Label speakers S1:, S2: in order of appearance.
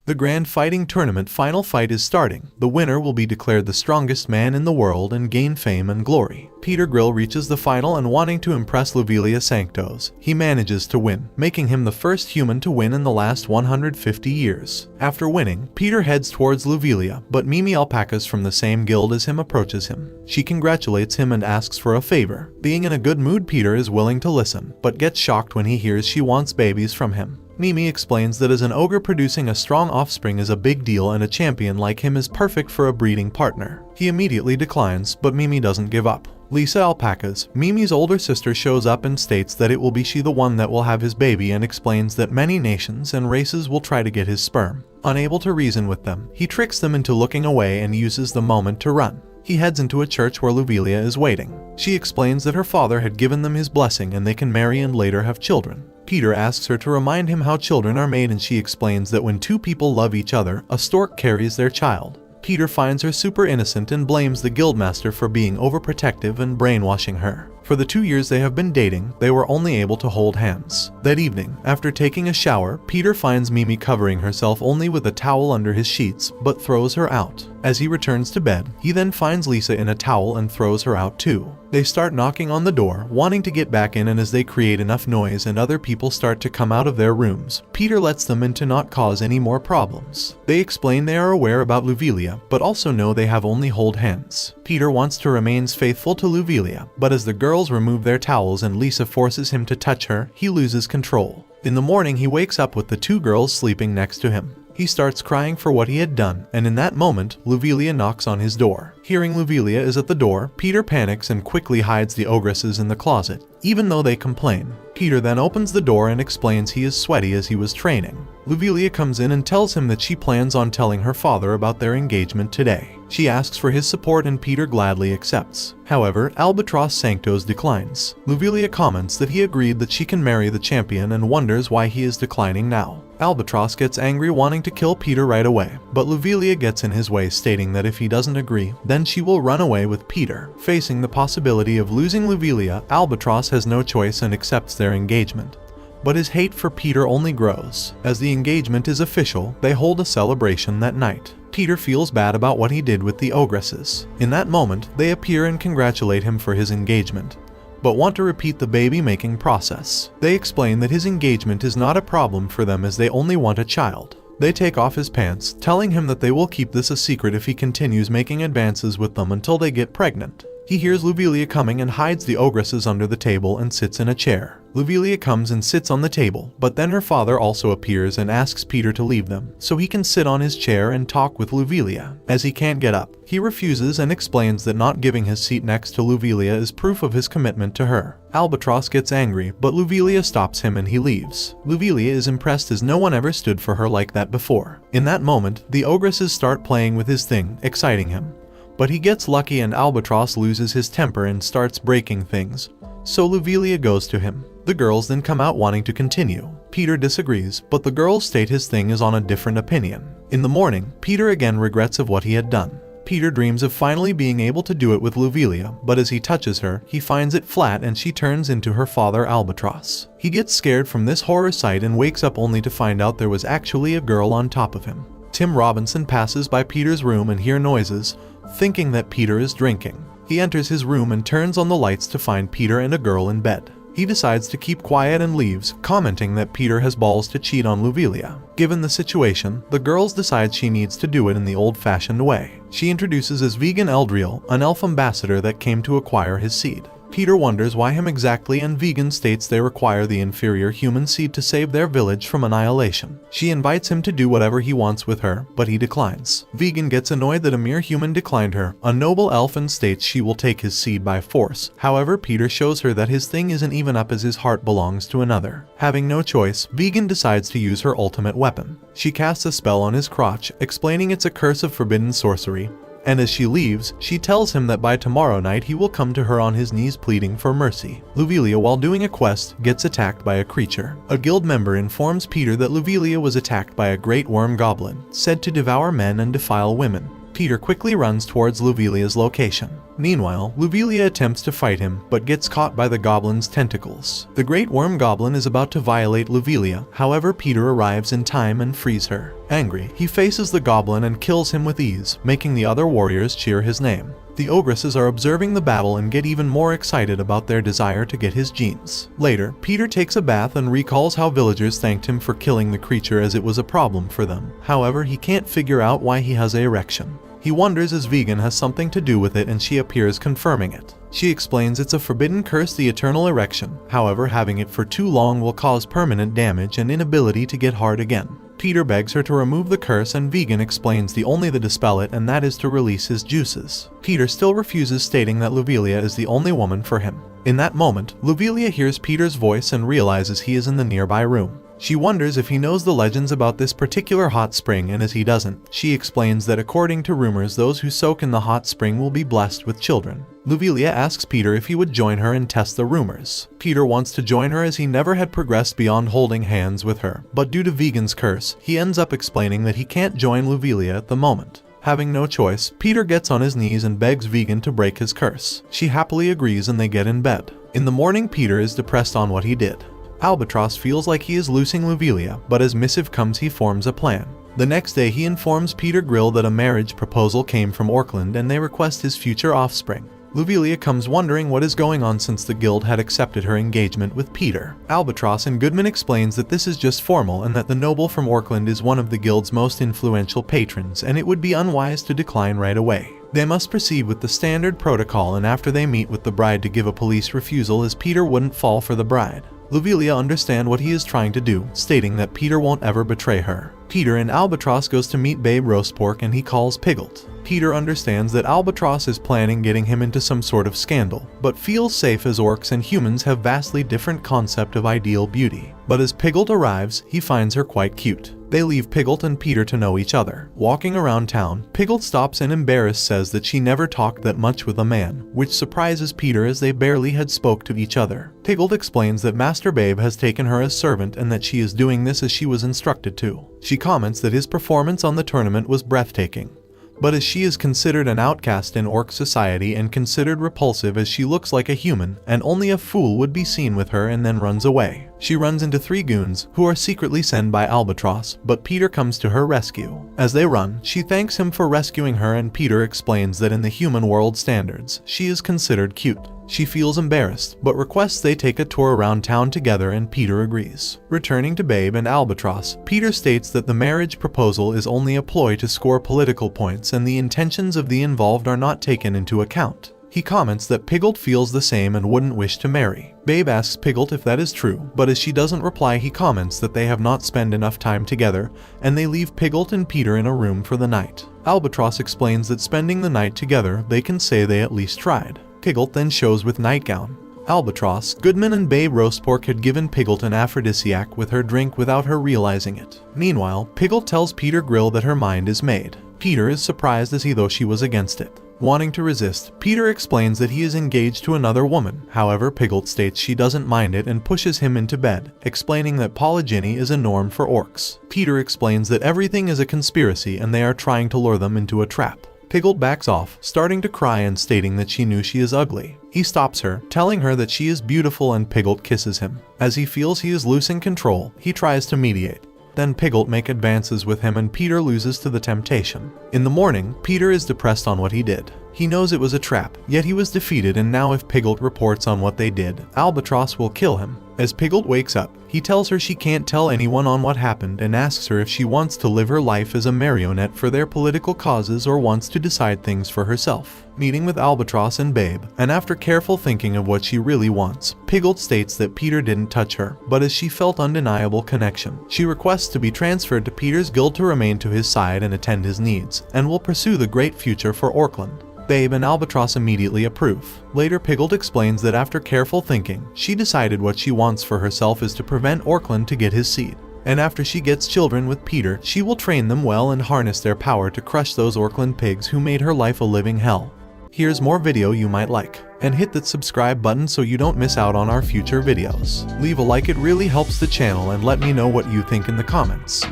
S1: The Grand Fighting Tournament final fight is starting. The winner will be declared the strongest man in the world and gain fame and glory. Peter Grill reaches the final and wanting to impress Luvilia Sanctos, he manages to win, making him the first human to win in the last 150 years. After winning, Peter heads towards Luvilia, but Mimi Alpacas from the same guild as him approaches him. She congratulates him and asks for a favor. Being in a good mood, Peter is willing to listen, but gets shocked when he hears she wants babies from him. Mimi explains that as an ogre, producing a strong offspring is a big deal and a champion like him is perfect for a breeding partner. He immediately declines, but Mimi doesn't give up. Lisa Alpacas, Mimi's older sister, shows up and states that it will be she the one that will have his baby and explains that many nations and races will try to get his sperm. Unable to reason with them, he tricks them into looking away and uses the moment to run. He heads into a church where Luvilia is waiting. She explains that her father had given them his blessing and they can marry and later have children. Peter asks her to remind him how children are made and she explains that when two people love each other, a stork carries their child. Peter finds her super innocent and blames the guildmaster for being overprotective and brainwashing her. For the 2 years they have been dating, they were only able to hold hands. That evening, after taking a shower, Peter finds Mimi covering herself only with a towel under his sheets, but throws her out. As he returns to bed, he then finds Lisa in a towel and throws her out too. They start knocking on the door, wanting to get back in, and as they create enough noise and other people start to come out of their rooms, Peter lets them in to not cause any more problems. They explain they are aware about Luvilia, but also know they have only hold hands. Peter wants to remain faithful to Luvilia, but as the girls remove their towels and Lisa forces him to touch her, he loses control. In the morning, he wakes up with the two girls sleeping next to him. He starts crying for what he had done, and in that moment, Luvilia knocks on his door. Hearing Luvilia is at the door, Peter panics and quickly hides the ogresses in the closet, even though they complain. Peter then opens the door and explains he is sweaty as he was training. Luvilia comes in and tells him that she plans on telling her father about their engagement today. She asks for his support and Peter gladly accepts. However, Albatross Sanctos declines. Luvilia comments that he agreed that she can marry the champion and wonders why he is declining now. Albatross gets angry, wanting to kill Peter right away, but Luvilia gets in his way, stating that if he doesn't agree, then she will run away with Peter. Facing the possibility of losing Luvilia, Albatross has no choice and accepts their engagement. But his hate for Peter only grows. As the engagement is official, they hold a celebration that night. Peter feels bad about what he did with the ogresses. In that moment, they appear and congratulate him for his engagement, but want to repeat the baby-making process. They explain that his engagement is not a problem for them as they only want a child. They take off his pants, telling him that they will keep this a secret if he continues making advances with them until they get pregnant. He hears Luvilia coming and hides the ogresses under the table and sits in a chair. Luvilia comes and sits on the table, but then her father also appears and asks Peter to leave them, so he can sit on his chair and talk with Luvilia. As he can't get up, he refuses and explains that not giving his seat next to Luvilia is proof of his commitment to her. Albatross gets angry, but Luvilia stops him and he leaves. Luvilia is impressed as no one ever stood for her like that before. In that moment, the ogresses start playing with his thing, exciting him. But he gets lucky and Albatross loses his temper and starts breaking things, so Luvilia goes to him. The girls then come out wanting to continue. Peter disagrees, but the girls state his thing is on a different opinion. In the morning, Peter again regrets of what he had done. Peter dreams of finally being able to do it with Luvilia, but as he touches her, he finds it flat and she turns into her father Albatross. He gets scared from this horror sight and wakes up only to find out there was actually a girl on top of him. Tim Robinson passes by Peter's room and hears noises, thinking that Peter is drinking. He enters his room and turns on the lights to find Peter and a girl in bed. He decides to keep quiet and leaves, commenting that Peter has balls to cheat on Luvilia. Given the situation, the girls decide she needs to do it in the old-fashioned way. She introduces as Vegan Eldriel, an elf ambassador that came to acquire his seed. Peter wonders why him exactly, and Vegan states they require the inferior human seed to save their village from annihilation. She invites him to do whatever he wants with her, but he declines. Vegan gets annoyed that a mere human declined her, a noble elf, and states she will take his seed by force. However, Peter shows her that his thing isn't even up as his heart belongs to another. Having no choice, Vegan decides to use her ultimate weapon. She casts a spell on his crotch, explaining it's a curse of forbidden sorcery. And as she leaves, she tells him that by tomorrow night he will come to her on his knees pleading for mercy. Luvilia, while doing a quest, gets attacked by a creature. A guild member informs Peter that Luvilia was attacked by a great worm goblin, said to devour men and defile women. Peter quickly runs towards Luvilia's location. Meanwhile, Lovelia attempts to fight him, but gets caught by the goblin's tentacles. The Great Worm Goblin is about to violate Lovelia, however Peter arrives in time and frees her. Angry, he faces the goblin and kills him with ease, making the other warriors cheer his name. The ogresses are observing the battle and get even more excited about their desire to get his genes. Later, Peter takes a bath and recalls how villagers thanked him for killing the creature as it was a problem for them. However, he can't figure out why he has an erection. He wonders as Vegan has something to do with it and she appears confirming it. She explains it's a forbidden curse, the eternal erection. However, having it for too long will cause permanent damage and inability to get hard again. Peter begs her to remove the curse and Vegan explains the only way to dispel it, and that is to release his juices. Peter still refuses, stating that Lovelia is the only woman for him. In that moment, Lovelia hears Peter's voice and realizes he is in the nearby room. She wonders if he knows the legends about this particular hot spring, and as he doesn't, she explains that according to rumors, those who soak in the hot spring will be blessed with children. Lovelia asks Peter if he would join her and test the rumors. Peter wants to join her as he never had progressed beyond holding hands with her, but due to Vegan's curse, he ends up explaining that he can't join Lovelia at the moment. Having no choice, Peter gets on his knees and begs Vegan to break his curse. She happily agrees and they get in bed. In the morning, Peter is depressed on what he did. Albatross feels like he is losing Lovelia, but as missive comes he forms a plan. The next day he informs Peter Grill that a marriage proposal came from Orkland and they request his future offspring. Lovelia comes wondering what is going on since the guild had accepted her engagement with Peter. Albatross and Goodman explains that this is just formal and that the noble from Orkland is one of the guild's most influential patrons and it would be unwise to decline right away. They must proceed with the standard protocol, and after they meet with the bride to give a police refusal as Peter wouldn't fall for the bride. Lovelia understands what he is trying to do, stating that Peter won't ever betray her. Peter and Albatross goes to meet Babe Roastpork and he calls Piglet. Peter understands that Albatross is planning getting him into some sort of scandal, but feels safe as orcs and humans have vastly different concept of ideal beauty. But as Piglet arrives, he finds her quite cute. They leave Piglet and Peter to know each other. Walking around town, Piglet stops and embarrassed says that she never talked that much with a man, which surprises Peter as they barely had spoke to each other. Piglet explains that Master Babe has taken her as servant and that she is doing this as she was instructed to. She comments that his performance on the tournament was breathtaking. But as she is considered an outcast in orc society and considered repulsive as she looks like a human, and only a fool would be seen with her, and then runs away. She runs into 3 goons, who are secretly sent by Albatross, but Peter comes to her rescue. As they run, she thanks him for rescuing her and Peter explains that in the human world standards, she is considered cute. She feels embarrassed, but requests they take a tour around town together and Peter agrees. Returning to Babe and Albatross, Peter states that the marriage proposal is only a ploy to score political points and the intentions of the involved are not taken into account. He comments that Piglet feels the same and wouldn't wish to marry. Babe asks Piglet if that is true, but as she doesn't reply, he comments that they have not spent enough time together, and they leave Piglet and Peter in a room for the night. Albatross explains that spending the night together, they can say they at least tried. Piglet then shows with nightgown. Albatross, Goodman and Babe Roastpork had given Piglet an aphrodisiac with her drink without her realizing it. Meanwhile, Piglet tells Peter Grill that her mind is made. Peter is surprised as he though she was against it. Wanting to resist, Peter explains that he is engaged to another woman. However, Piglet states she doesn't mind it and pushes him into bed, explaining that polygyny is a norm for orcs. Peter explains that everything is a conspiracy and they are trying to lure them into a trap. Piglet backs off, starting to cry and stating that she knew she is ugly. He stops her, telling her that she is beautiful and Piglet kisses him. As he feels he is losing control, he tries to mediate. Then Piglet make advances with him and Peter loses to the temptation. In the morning, Peter is depressed on what he did. He knows it was a trap, yet he was defeated and now if Piglet reports on what they did, Albatross will kill him. As Piglet wakes up, he tells her she can't tell anyone on what happened and asks her if she wants to live her life as a marionette for their political causes or wants to decide things for herself. Meeting with Albatross and Babe, and after careful thinking of what she really wants, Piglet states that Peter didn't touch her, but as she felt undeniable connection, she requests to be transferred to Peter's guild to remain to his side and attend his needs, and will pursue the great future for Orkland. Babe and Albatross immediately approve. Later, Piglet explains that after careful thinking, she decided what she wants for herself is to prevent Orkland to get his seed. And after she gets children with Peter, she will train them well and harness their power to crush those Orkland pigs who made her life a living hell. Here's more video you might like, and hit that subscribe button so you don't miss out on our future videos. Leave a like, it really helps the channel, and let me know what you think in the comments.